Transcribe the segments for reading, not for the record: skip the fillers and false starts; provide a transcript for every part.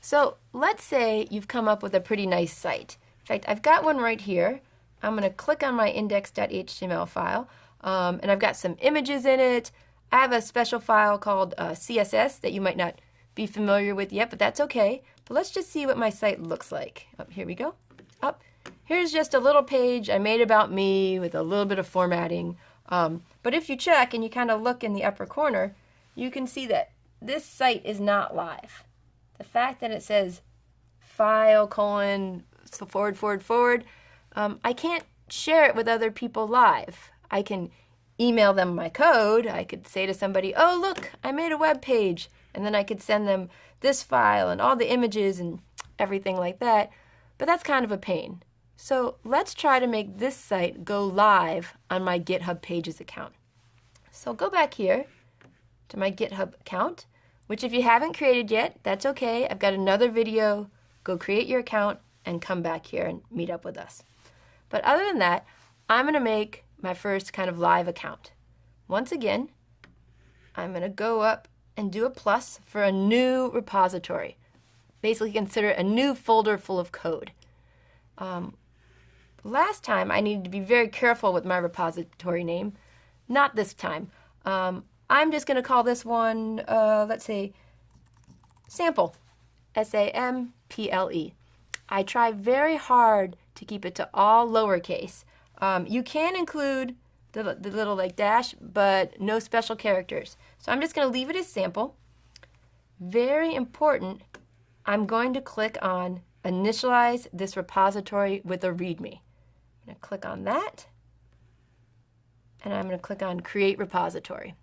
So let's say you've come up with a pretty nice site. In fact, I've got one right here. I'm going to click on my index.html file, and I've got some images in it. I have a special file called CSS that you might not be familiar with yet, but that's okay. But let's just see what my site looks like. Here we go. Here's just a little page I made about me with a little bit of formatting. But if you check and you kind of look in the upper corner, you can see that this site is not live. The fact that it says file : forward, I can't share it with other people live. I can email them my code. I could say to somebody, oh, look, I made a web page. And then I could send them this file and all the images and everything like that. But that's kind of a pain. So let's try to make this site go live on my GitHub Pages account. So go back here to my GitHub account, which if you haven't created yet, that's okay. I've got another video. Go create your account and come back here and meet up with us. But other than that, I'm going to make my first kind of live account. Once again, I'm going to go up and do a plus for a new repository. Basically consider it a new folder full of code. Last time I needed to be very careful with my repository name. Not this time. I'm just going to call this one, let's say, sample. SAMPLE. I try very hard to keep it to all lowercase. You can include the little like dash, but no special characters. So I'm just going to leave it as sample. Very important, I'm going to click on initialize this repository with a README. I'm going to click on that, and I'm going to click on create repository.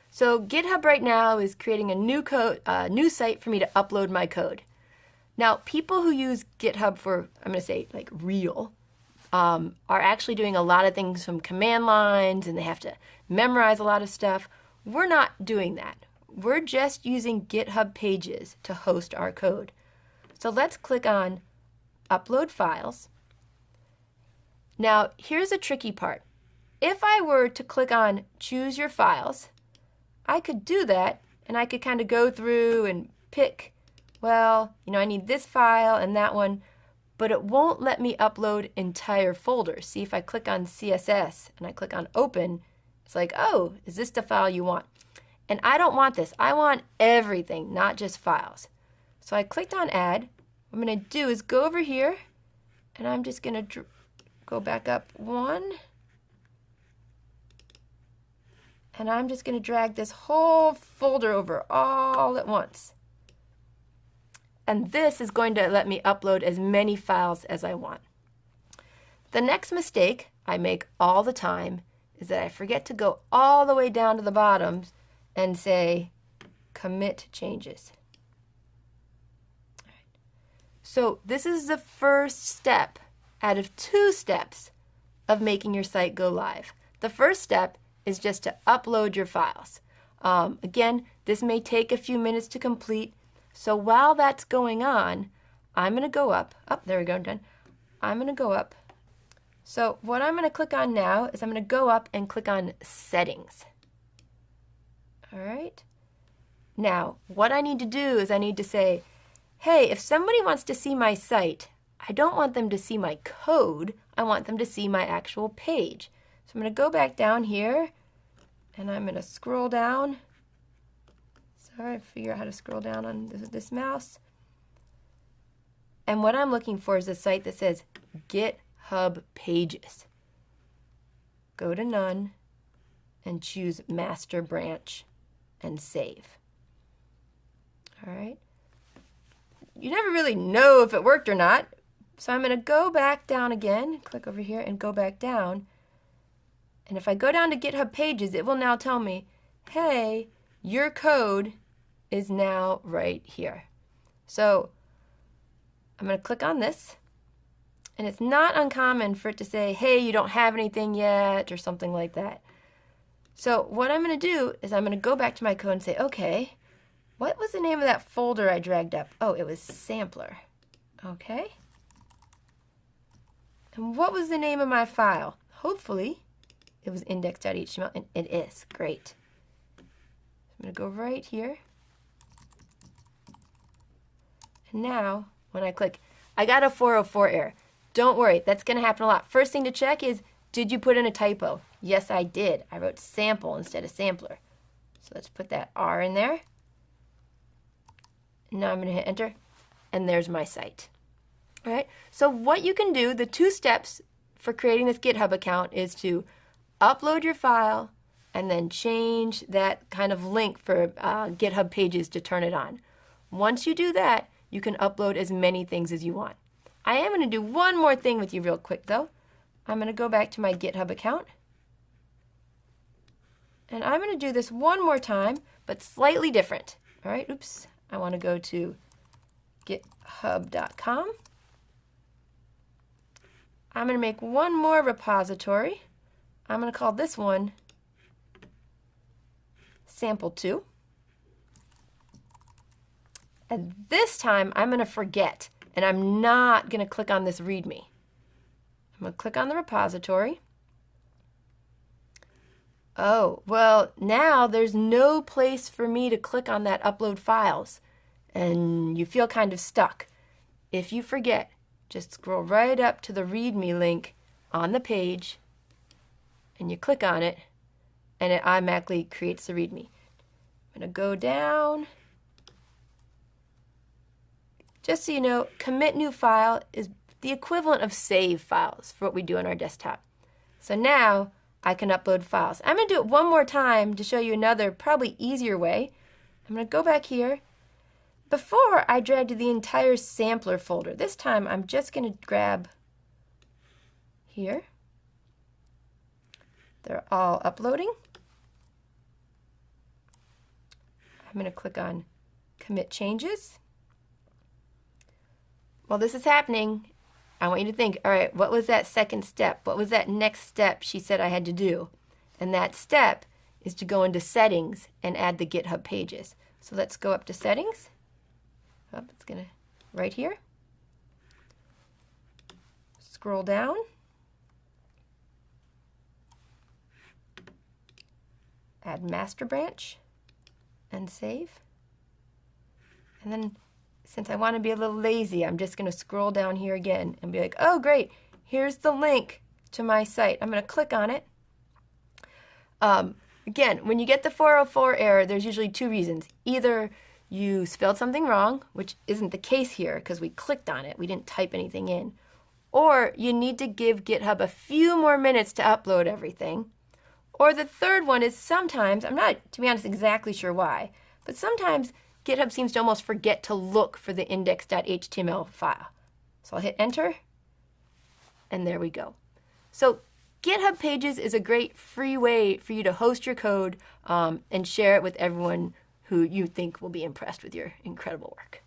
So GitHub right now is creating a new site for me to upload my code. Now, people who use GitHub for, I'm going to say like real, are actually doing a lot of things from command lines, and they have to memorize a lot of stuff. We're not doing that. We're just using GitHub Pages to host our code. So let's click on Upload Files. Now, here's a tricky part. If I were to click on Choose Your Files, I could do that, and I could kind of go through and pick, well, I need this file and that one, but it won't let me upload entire folders. See, if I click on CSS and I click on Open, it's like, oh, is this the file you want? And I don't want this. I want everything, not just files. So I clicked on Add. What I'm going to do is go over here, and I'm just going to go back up one. And I'm just going to drag this whole folder over all at once. And this is going to let me upload as many files as I want. The next mistake I make all the time is that I forget to go all the way down to the bottom and say commit changes. All right. So this is the first step out of 2 steps of making your site go live. The first step is just to upload your files. Again, this may take a few minutes to complete. So while that's going on, I'm going to go up. Oh, there we go, done. I'm going to go up. So what I'm going to click on now is I'm going to go up and click on Settings. All right. Now, what I need to do is I need to say, hey, if somebody wants to see my site, I don't want them to see my code. I want them to see my actual page. So I'm going to go back down here, and I'm going to scroll down. Sorry, I figure out how to scroll down on this mouse. And what I'm looking for is a site that says GitHub Pages. Go to None and choose Master Branch and save. All right. You never really know if it worked or not. So I'm going to go back down again, click over here and go back down. And if I go down to GitHub Pages, it will now tell me, hey, your code is now right here. So I'm going to click on this, and it's not uncommon for it to say, hey, you don't have anything yet, or something like that. So what I'm going to do is I'm going to go back to my code and say, okay, what was the name of that folder I dragged up? Oh, it was Sampler. Okay. And what was the name of my file? Hopefully it was index.html, and it is. Great. I'm going to go right here. Now, when I click, I got a 404 error. Don't worry, that's going to happen a lot. First thing to check is, did you put in a typo? Yes, I did. I wrote sample instead of sampler. So let's put that R in there. Now I'm going to hit enter, and there's my site. All right, so what you can do, the 2 steps for creating this GitHub account is to upload your file and then change that kind of link for GitHub pages to turn it on. Once you do that, you can upload as many things as you want. I am going to do one more thing with you real quick though. I'm going to go back to my GitHub account. And I'm going to do this one more time, but slightly different. All right, oops. I want to go to github.com. I'm going to make one more repository. I'm going to call this one sample2. And this time I'm going to forget, and I'm not going to click on this README. I'm going to click on the repository. Oh, well, now there's no place for me to click on that upload files, and you feel kind of stuck. If you forget, just scroll right up to the README link on the page, and you click on it, and it automatically creates the README. I'm going to go down. Just so you know, commit new file is the equivalent of save files for what we do on our desktop. So now I can upload files. I'm going to do it one more time to show you another, probably easier way. I'm going to go back here. Before, I dragged the entire sampler folder. This time, I'm just going to grab here. They're all uploading. I'm going to click on Commit Changes. While this is happening, I want you to think, all right, what was that second step? What was that next step she said I had to do? And that step is to go into Settings and add the GitHub pages. So let's go up to Settings. Oh, it's going to, right here. Scroll down. Add master branch and save. And then since I want to be a little lazy, I'm just going to scroll down here again and be like, oh great, here's the link to my site. I'm going to click on it. Again, when you get the 404 error, there's usually 2 reasons. Either you spelled something wrong, which isn't the case here because we clicked on it. We didn't type anything in. Or you need to give GitHub a few more minutes to upload everything. Or the third one is sometimes, I'm not, to be honest, exactly sure why, but sometimes GitHub seems to almost forget to look for the index.html file. So I'll hit enter, and there we go. So GitHub Pages is a great free way for you to host your code and share it with everyone who you think will be impressed with your incredible work.